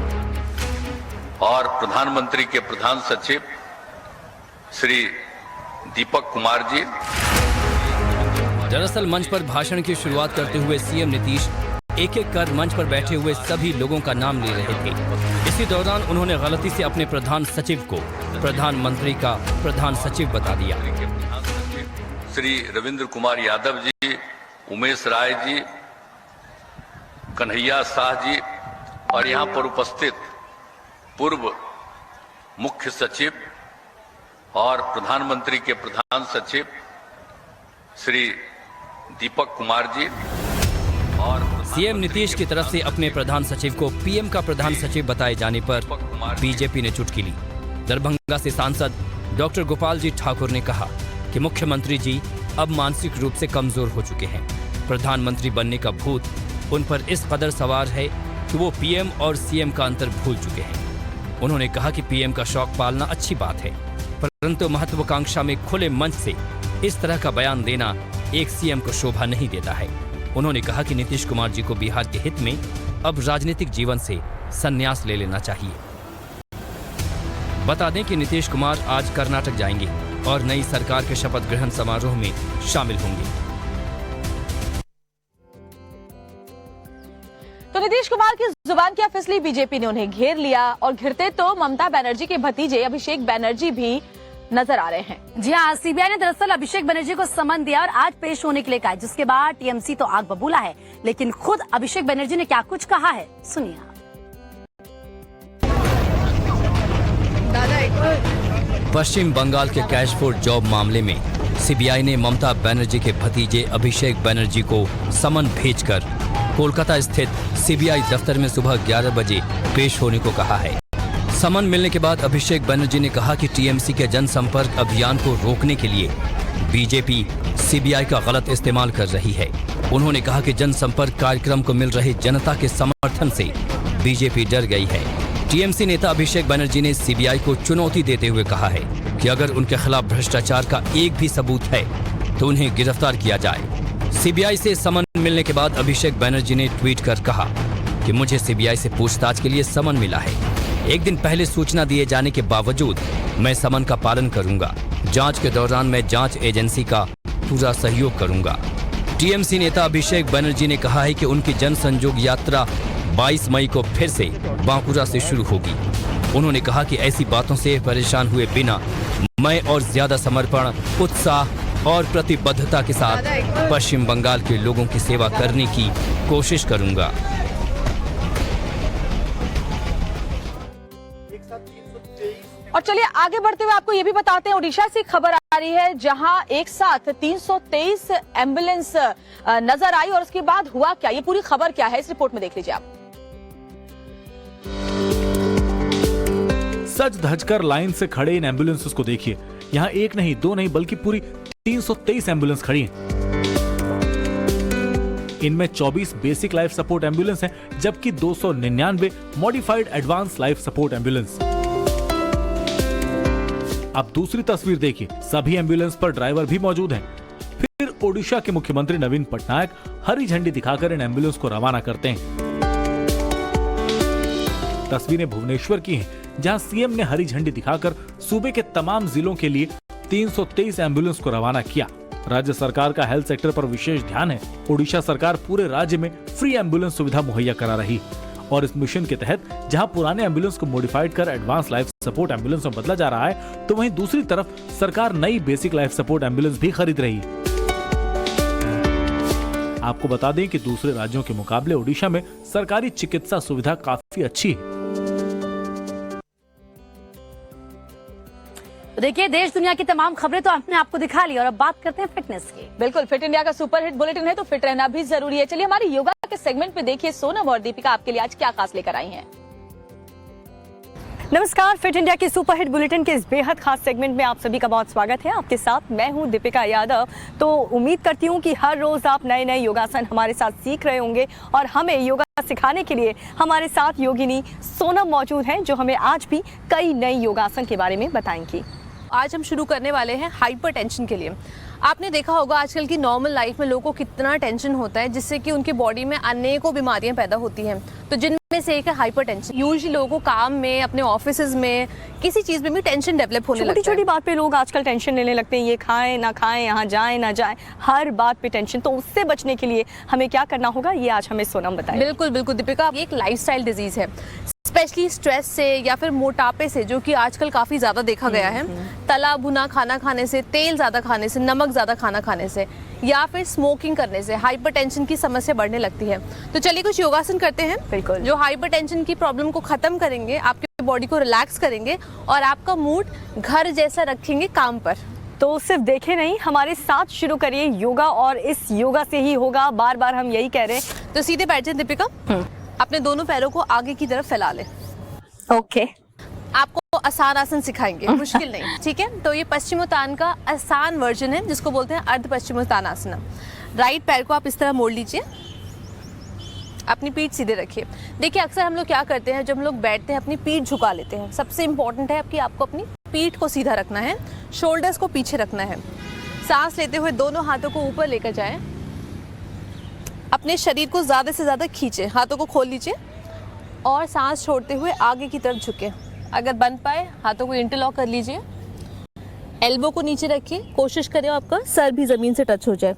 और प्रधानमंत्री के प्रधान सचिव श्री दीपक कुमार जी। दरअसल मंच पर भाषण की शुरुआत करते हुए सीएम नीतीश एक एक कर मंच पर बैठे हुए सभी लोगों का नाम ले रहे थे। इसी दौरान उन्होंने गलती से अपने प्रधान सचिव को प्रधानमंत्री का प्रधान सचिव बता दिया। श्री रविंद्र कुमार यादव जी, उमेश राय जी, कन्हैया शाह जी और यहाँ पर उपस्थित पूर्व मुख्य सचिव और प्रधानमंत्री के प्रधान सचिव श्री दीपक कुमार जी और सीएम नीतीश की तरफ से अपने प्रधान सचिव को पीएम का प्रधान सचिव बताए जाने पर बीजेपी ने चुटकी ली। दरभंगा से सांसद डॉक्टर गोपाल जी ठाकुर ने कहा कि मुख्यमंत्री जी अब मानसिक रूप से कमजोर हो चुके हैं। प्रधानमंत्री बनने का भूत उन पर इस कदर सवार है कि वो पीएम और सीएम का अंतर भूल चुके हैं। उन्होंने कहा कि पीएम का शौक पालना अच्छी बात है, परंतु महत्वाकांक्षा में खुले मंच से इस तरह का बयान देना एक सीएम को शोभा नहीं देता है। उन्होंने कहा कि नीतीश कुमार जी को बिहार के हित में अब राजनीतिक जीवन से संन्यास ले लेना चाहिए। बता दें कि नीतीश कुमार आज कर्नाटक जाएंगे और नई सरकार के शपथ ग्रहण समारोह में शामिल होंगे। तो नीतीश कुमार की जुबान क्या फिसली, बीजेपी ने उन्हें घेर लिया और घिरते तो ममता बनर्जी के भतीजे अभिषेक बनर्जी भी नजर आ रहे हैं। जी हाँ, सीबीआई ने दरअसल अभिषेक बनर्जी को समन दिया और आज पेश होने के लिए कहा, जिसके बाद टीएमसी तो आग बबूला है, लेकिन खुद अभिषेक बनर्जी ने क्या कुछ कहा है, सुनिए। पश्चिम बंगाल के कैश फॉर जॉब मामले में सीबीआई ने ममता बनर्जी के भतीजे अभिषेक बनर्जी को समन भेजकर कोलकाता स्थित सीबीआई दफ्तर में सुबह 11 बजे पेश होने को कहा है। समन मिलने के बाद अभिषेक बनर्जी ने कहा कि टीएमसी के जनसंपर्क अभियान को रोकने के लिए बीजेपी सीबीआई का गलत इस्तेमाल कर रही है। उन्होंने कहा कि जनसंपर्क कार्यक्रम को मिल रहे जनता के समर्थन से बीजेपी डर गई है। टीएमसी नेता अभिषेक बनर्जी ने सीबीआई को चुनौती देते हुए कहा है कि अगर उनके खिलाफ भ्रष्टाचार का एक भी सबूत है तो उन्हें गिरफ्तार किया जाए। सीबीआई से समन मिलने के बाद अभिषेक बनर्जी ने ट्वीट कर कहा कि मुझे सीबीआई से पूछताछ के लिए समन मिला है। एक दिन पहले सूचना दिए जाने के बावजूद मैं समन का पालन करूंगा। जांच के दौरान मैं जांच एजेंसी का पूरा सहयोग करूंगा। टीएमसी नेता अभिषेक बनर्जी ने कहा है कि उनकी जनसंयोग यात्रा 22 मई को फिर से बांकुरा से शुरू होगी। उन्होंने कहा कि ऐसी बातों से परेशान हुए बिना मैं और ज्यादा समर्पण, उत्साह और प्रतिबद्धता के साथ पश्चिम बंगाल के लोगों की सेवा करने की कोशिश करूंगा। और चलिए आगे बढ़ते हुए आपको ये भी बताते हैं, ओडिशा से खबर आ रही है जहां एक साथ 323 एम्बुलेंस नजर आई और उसके बाद हुआ क्या, ये पूरी खबर क्या है इस रिपोर्ट में देख लीजिए आप। सज धजकर लाइन से खड़े इन एम्बुलेंसेस को देखिए। यहाँ एक नहीं, दो नहीं, बल्कि पूरी 323 एम्बुलेंस खड़ी हैं। इनमें 24 बेसिक लाइफ सपोर्ट एम्बुलेंस हैं, जबकि 299 modified advance life support ambulance. अब दूसरी तस्वीर देखिए, सभी एम्बुलेंस पर ड्राइवर भी मौजूद हैं। फिर ओडिशा के मुख्यमंत्री नवीन पटनायक हरी झंडी दिखाकर इन एम्बुलेंस को रवाना करते हैं। तस्वीरें भुवनेश्वर की हैं, जहां सीएम ने हरी झंडी दिखाकर सूबे के तमाम जिलों के लिए 323 एम्बुलेंस को रवाना किया। राज्य सरकार का हेल्थ सेक्टर पर विशेष ध्यान है। ओडिशा सरकार पूरे राज्य में फ्री एम्बुलेंस सुविधा मुहैया करा रही और इस मिशन के तहत जहां पुराने एम्बुलेंस को मॉडिफाइड कर एडवांस लाइफ सपोर्ट एम्बुलेंस में बदला जा रहा है, तो वहीं दूसरी तरफ सरकार नई बेसिक लाइफ सपोर्ट एम्बुलेंस भी खरीद रही है। आपको बता दें कि दूसरे राज्यों के मुकाबले ओडिशा में सरकारी चिकित्सा सुविधा काफी अच्छी है। देखिए, देश दुनिया की तमाम खबरें तो आपने आपको दिखा ली और अब बात करते हैं फिटनेस की। बिल्कुल, फिट इंडिया का सुपर हिट बुलेटिन है तो फिट रहना भी जरूरी है। चलिए हमारे योगा के सेगमेंट में देखिए सोनम और दीपिका आपके लिए आज क्या खास लेकर आई हैं। नमस्कार, फिट इंडिया के सुपर हिट बुलेटिन के इस बेहद खास सेगमेंट में आप सभी का बहुत स्वागत है। आपके साथ मैं हूं दीपिका यादव। तो उम्मीद करती हूं कि हर रोज आप नए नए योगासन हमारे साथ सीख रहे होंगे और हमें योगा सिखाने के लिए हमारे साथ योगिनी सोनम मौजूद हैं, जो हमें आज भी कई नए योगासन के बारे में बताएंगी। आज हम शुरू करने वाले हैं हाइपरटेंशन के लिए। आपने देखा होगा आजकल की नॉर्मल लाइफ में लोगों को कितना टेंशन होता है, जिससे कि उनकी बॉडी में अनेकों बीमारियां पैदा होती हैं। तो जिनमें से एक है हाइपरटेंशन। यूजुअली लोगों को काम में, अपने ऑफिसेज में, किसी चीज में भी टेंशन डेवलप होने लगता है। छोटी छोटी बात पे लोग आजकल टेंशन लेने लगते हैं, ये खाएं ना खाएं, यहाँ जाएं ना जाएं, हर बात पे टेंशन। तो उससे बचने के लिए हमें क्या करना होगा, ये आज हमें सोनम बताएं। बिल्कुल बिल्कुल दीपिका, ये एक लाइफस्टाइल डिजीज है, स्पेशली स्ट्रेस से या फिर मोटापे से, जो कि आजकल काफ़ी ज़्यादा देखा गया है। तला भुना खाना खाने से, तेल ज़्यादा खाने से, नमक ज़्यादा खाना खाने से, या फिर स्मोकिंग करने से हाइपरटेंशन की समस्या बढ़ने लगती है। तो चलिए कुछ योगासन करते हैं, बिल्कुल, जो हाइपरटेंशन की प्रॉब्लम को ख़त्म करेंगे, आपकी बॉडी को रिलैक्स करेंगे और आपका मूड घर जैसा रखेंगे काम पर। तो सिर्फ देखे नहीं, हमारे साथ शुरू करिए योगा, और इस योगा से ही होगा, बार बार हम यही कह रहे हैं। तो सीधे बैठ जाए दीपिका, अपने दोनों पैरों को आगे की तरफ फैला ले। ओके, आपको आसान आसन सिखाएंगे, मुश्किल नहीं, ठीक है। तो ये पश्चिमोत्तान का आसान वर्जन है, जिसको बोलते हैं अर्ध पश्चिमोत्तानासन। राइट पैर को आप इस तरह मोड़ लीजिए, अपनी पीठ सीधे रखिए। देखिए अक्सर हम लोग क्या करते हैं, जब हम लोग बैठते हैं अपनी पीठ झुका लेते हैं। सबसे इंपॉर्टेंट है कि आपको अपनी पीठ को सीधा रखना है, शोल्डर्स को पीछे रखना है। सांस लेते हुए दोनों हाथों को ऊपर लेकर जाएं, अपने शरीर को ज़्यादा से ज़्यादा खींचे, हाथों को खोल लीजिए और सांस छोड़ते हुए आगे की तरफ झुके। अगर बन पाए हाथों को इंटरलॉक कर लीजिए, एल्बो को नीचे रखिए, कोशिश करें आपका सर भी ज़मीन से टच हो जाए।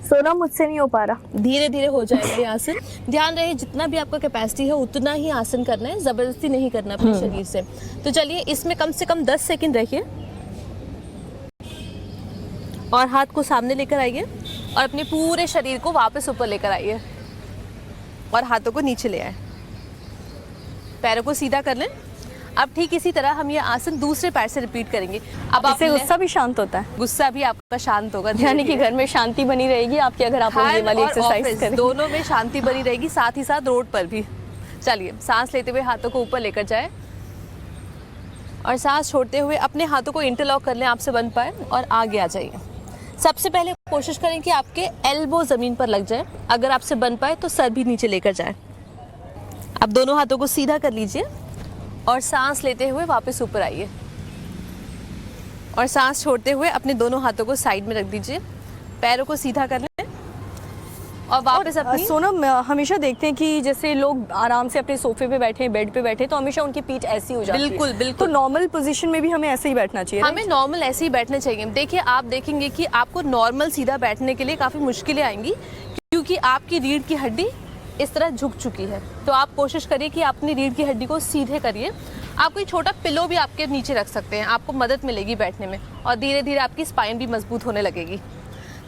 सोना मुझसे नहीं हो पा रहा, धीरे धीरे हो जाएगा ये आसन। ध्यान रहे जितना भी आपका कैपेसिटी है उतना ही आसन करना है, ज़बरदस्ती नहीं करना अपने शरीर से। तो चलिए इसमें कम से कम 10 सेकंड रहिए और हाथ को सामने लेकर आइए और अपने पूरे शरीर को वापस ऊपर लेकर आइए और हाथों को नीचे ले आए, पैरों को सीधा कर लें। अब ठीक इसी तरह हम ये आसन दूसरे पैर से रिपीट करेंगे। अब इससे गुस्सा भी शांत होता है, गुस्सा भी आपका शांत होगा, यानी कि घर में शांति बनी रहेगी आपकी, अगर आप ये वाली एक्सरसाइज करें। दोनों में शांति बनी रहेगी, साथ ही साथ रोड पर भी। चलिए सांस लेते हुए हाथों को ऊपर लेकर जाए और सांस छोड़ते हुए अपने हाथों को इंटरलॉक कर लें, आपसे बन पाए, और आगे आ जाइए। सबसे पहले कोशिश करें कि आपके एल्बो ज़मीन पर लग जाए, अगर आपसे बन पाए तो सर भी नीचे लेकर जाए। अब दोनों हाथों को सीधा कर लीजिए और सांस लेते हुए वापस ऊपर आइए और सांस छोड़ते हुए अपने दोनों हाथों को साइड में रख दीजिए, पैरों को सीधा कर लें और वापस अपनी। सोनम, हमेशा देखते हैं कि जैसे लोग आराम से अपने सोफे पे बैठे, बेड पे बैठे, तो हमेशा उनकी पीठ ऐसी हो जाती है। बिल्कुल बिल्कुल। तो नॉर्मल पोजीशन में भी हमें ऐसे ही बैठना चाहिए, हमें नॉर्मल ऐसे ही बैठना चाहिए। देखिए आप देखेंगे कि आपको नॉर्मल सीधा बैठने के लिए काफ़ी मुश्किलें आएंगी, क्योंकि आपकी रीढ़ की हड्डी इस तरह झुक चुकी है। तो आप कोशिश करिए कि अपनी रीढ़ की हड्डी को सीधे करिए। आप कोई छोटा पिलो भी आपके नीचे रख सकते हैं, आपको मदद मिलेगी बैठने में, और धीरे धीरे आपकी स्पाइन भी मजबूत होने लगेगी।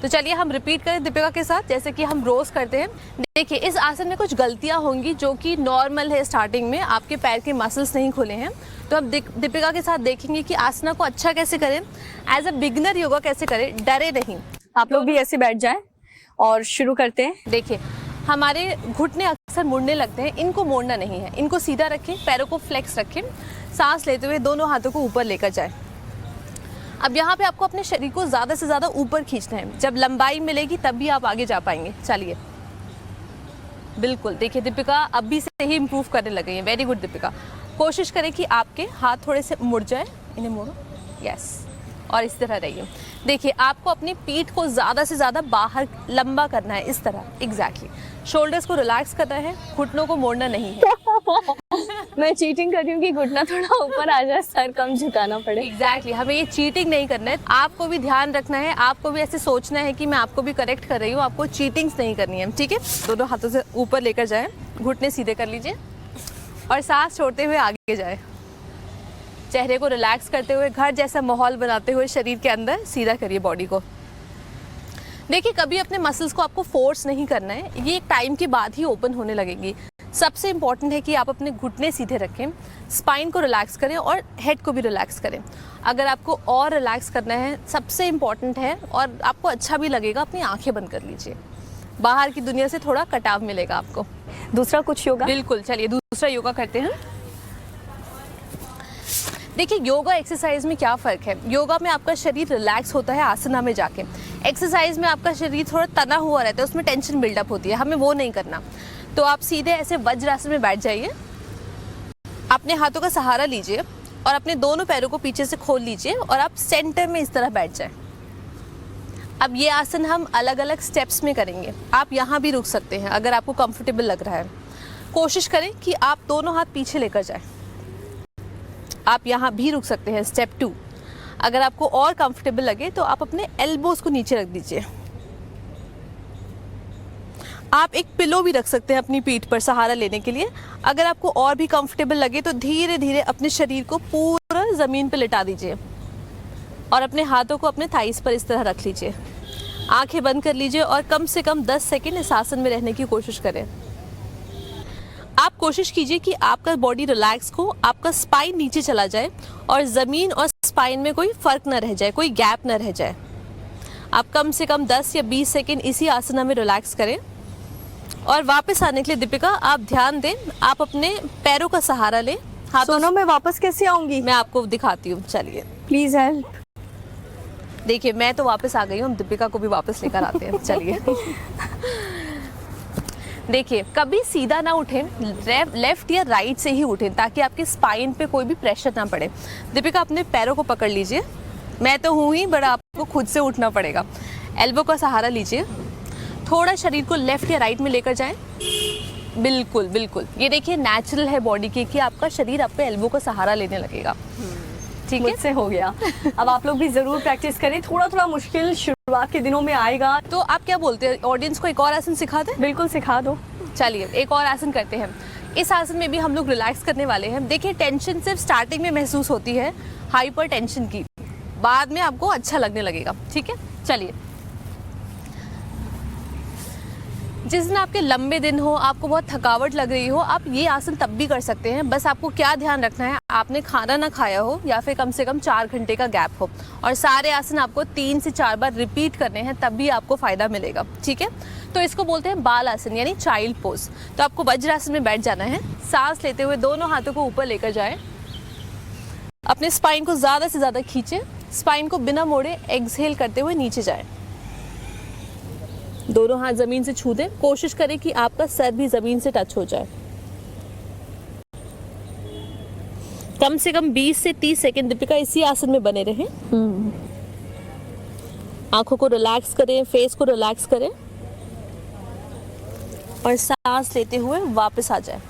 तो चलिए हम रिपीट करें दीपिका के साथ, जैसे कि हम रोज करते हैं। देखिए इस आसन में कुछ गलतियां होंगी जो कि नॉर्मल है, स्टार्टिंग में आपके पैर के मसल्स नहीं खुले हैं। तो हम दीपिका के साथ देखेंगे कि आसना को अच्छा कैसे करें, एज अ बिगिनर योगा कैसे करें, डरे नहीं। आप लोग भी ऐसे बैठ जाएं और शुरू करते हैं। देखिए हमारे घुटने अक्सर मुड़ने लगते हैं, इनको मोड़ना नहीं है, इनको सीधा रखें, पैरों को फ्लेक्स रखें, सांस लेते हुए दोनों हाथों को ऊपर लेकर जाएं। अब यहाँ पे आपको अपने शरीर को ज़्यादा से ज़्यादा ऊपर खींचना है, जब लंबाई मिलेगी तब भी आप आगे जा पाएंगे। चलिए बिल्कुल, देखिए दीपिका अभी से ही इम्प्रूव करने लगे हैं। Very good Deepika. कोशिश करें कि आपके हाथ थोड़े से मुड़ जाए, इन्हें मोड़ो, यस, और इस तरह रहिए। देखिए आपको अपनी पीठ को ज़्यादा से ज़्यादा बाहर लंबा करना है, इस तरह एग्जैक्टली। शोल्डर्स को रिलैक्स करना है, घुटनों को मोड़ना नहीं है। मैं चीटिंग कर रही हूँ कि घुटना थोड़ा ऊपर आ जाए, सर कम झुकाना पड़े। एग्जैक्टली, हमें ये चीटिंग नहीं करना है। आपको भी ध्यान रखना है, आपको भी ऐसे सोचना है कि मैं आपको भी करेक्ट कर रही हूँ, आपको चीटिंग्स नहीं करनी है, ठीक है। दोनों हाथों से ऊपर लेकर जाएं, घुटने सीधे कर लीजिए और सांस छोड़ते हुए आगे जाए, चेहरे को रिलैक्स करते हुए, घर जैसा माहौल बनाते हुए शरीर के अंदर सीधा करिए बॉडी को। देखिए कभी अपने मसल्स को आपको फोर्स नहीं करना है, ये एक टाइम के बाद ही ओपन होने लगेंगी। सबसे इंपॉर्टेंट है कि आप अपने घुटने सीधे रखें, स्पाइन को रिलैक्स करें और हेड को भी रिलैक्स करें। अगर आपको और रिलैक्स करना है, सबसे इम्पॉर्टेंट है और आपको अच्छा भी लगेगा, अपनी आंखें बंद कर लीजिए, बाहर की दुनिया से थोड़ा कटाव मिलेगा आपको। दूसरा कुछ योगा, बिल्कुल, चलिए दूसरा योगा करते हैं। देखिए योगा एक्सरसाइज में क्या फ़र्क है, योगा में आपका शरीर रिलैक्स होता है आसना में जाके, एक्सरसाइज में आपका शरीर थोड़ा तना हुआ रहता है, उसमें टेंशन बिल्डअप होती है, हमें वो नहीं करना। तो आप सीधे ऐसे वज्रासन में बैठ जाइए, अपने हाथों का सहारा लीजिए और अपने दोनों पैरों को पीछे से खोल लीजिए और आप सेंटर में इस तरह बैठ जाए। अब ये आसन हम अलग अलग स्टेप्स में करेंगे। आप यहाँ भी रुक सकते हैं अगर आपको कंफर्टेबल लग रहा है। कोशिश करें कि आप दोनों हाथ पीछे लेकर जाएं। आप यहाँ भी रुक सकते हैं। स्टेप 2, अगर आपको और कंफर्टेबल लगे तो आप अपने एल्बोज को नीचे रख दीजिए। आप एक पिलो भी रख सकते हैं अपनी पीठ पर सहारा लेने के लिए। अगर आपको और भी कंफर्टेबल लगे तो धीरे धीरे अपने शरीर को पूरा ज़मीन पर लिटा दीजिए और अपने हाथों को अपने थाइस पर इस तरह रख लीजिए। आंखें बंद कर लीजिए और कम से कम 10 सेकंड इस आसन में रहने की कोशिश करें। आप कोशिश कीजिए कि आपका बॉडी रिलैक्स हो, आपका स्पाइन नीचे चला जाए और ज़मीन और स्पाइन में कोई फ़र्क ना रह जाए, कोई गैप ना रह जाए। आप कम से कम 10 या 20 सेकंड इसी आसना में रिलैक्स करें और वापस आने के लिए दीपिका आप ध्यान दें, आप अपने पैरों का सहारा लें। सोनम, मैं वापस कैसे आऊंगी? मैं आपको दिखाती हूँ, चलिए प्लीज हेल्प। देखिए मैं तो वापस आ गई हूँ, हम दीपिका को भी वापस लेकर आते हैं। चलिए देखिए, कभी सीधा ना उठें, लेफ्ट या राइट से ही उठें ताकि आपके स्पाइन पे कोई भी प्रेशर ना पड़े। दीपिका अपने पैरों को पकड़ लीजिए। मैं तो हूँ ही, बट आपको खुद से उठना पड़ेगा। एल्बो का सहारा लीजिए, थोड़ा शरीर को लेफ्ट या राइट में लेकर जाएं। बिल्कुल बिल्कुल, ये देखिए नेचुरल है बॉडी की कि आपका शरीर आपके एल्बो का सहारा लेने लगेगा। ठीक है, मुझसे हो गया। अब आप लोग भी जरूर प्रैक्टिस करें। थोड़ा थोड़ा मुश्किल शुरुआत के दिनों में आएगा। तो आप क्या बोलते हैं, ऑडियंस को एक और आसन सिखा दें? बिल्कुल सिखा दो। चलिए एक और आसन करते हैं। इस आसन में भी हम लोग रिलैक्स करने वाले हैं। देखिए टेंशन सिर्फ स्टार्टिंग में महसूस होती है, हाइपर टेंशन की, बाद में आपको अच्छा लगने लगेगा। ठीक है, चलिए। जिस दिन आपके लंबे दिन हो, आपको बहुत थकावट लग रही हो, आप ये आसन तब भी कर सकते हैं। बस आपको क्या ध्यान रखना है, आपने खाना ना खाया हो या फिर कम से कम 4 घंटे का गैप हो, और सारे आसन आपको 3 से 4 बार रिपीट करने हैं, तब भी आपको फायदा मिलेगा। ठीक है, तो इसको बोलते हैं बाल आसन यानी चाइल्ड पोज। तो आपको वज्रासन में बैठ जाना है। सांस लेते हुए दोनों हाथों को ऊपर लेकर जाएं। अपने स्पाइन को ज़्यादा से ज़्यादा खींचे, स्पाइन को बिना मोड़े एक्सहेल करते हुए नीचे जाएं। दोनों हाथ जमीन से छू दें। कोशिश करें कि आपका सर भी जमीन से टच हो जाए। कम से कम 20 से 30 सेकंड दीपिका इसी आसन में बने रहें। आंखों को रिलैक्स करें, फेस को रिलैक्स करें और सांस लेते हुए वापस आ जाए।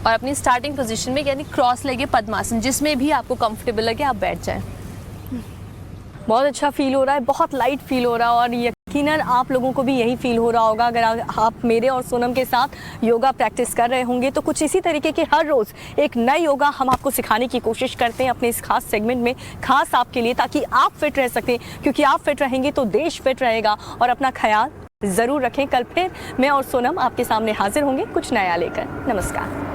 और अपनी स्टार्टिंग पोजीशन में यानी क्रॉस लेगे पद्मासन, जिसमें भी आपको कंफर्टेबल लगे आप बैठ जाएं। बहुत अच्छा फील हो रहा है, बहुत लाइट फील हो रहा है और यकीनन आप लोगों को भी यही फील हो रहा होगा। अगर आप मेरे और सोनम के साथ योगा प्रैक्टिस कर रहे होंगे तो कुछ इसी तरीके के हर रोज़ एक नई योगा हम आपको सिखाने की कोशिश करते हैं अपने इस खास सेगमेंट में, खास आपके लिए, ताकि आप फिट रह सकें। क्योंकि आप फिट रहेंगे तो देश फिट रहेगा। और अपना ख्याल ज़रूर रखें। कल फिर मैं और सोनम आपके सामने हाजिर होंगे कुछ नया लेकर। नमस्कार।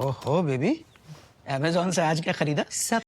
ओहो बेबी, अमेज़न से आज क्या खरीदा? सब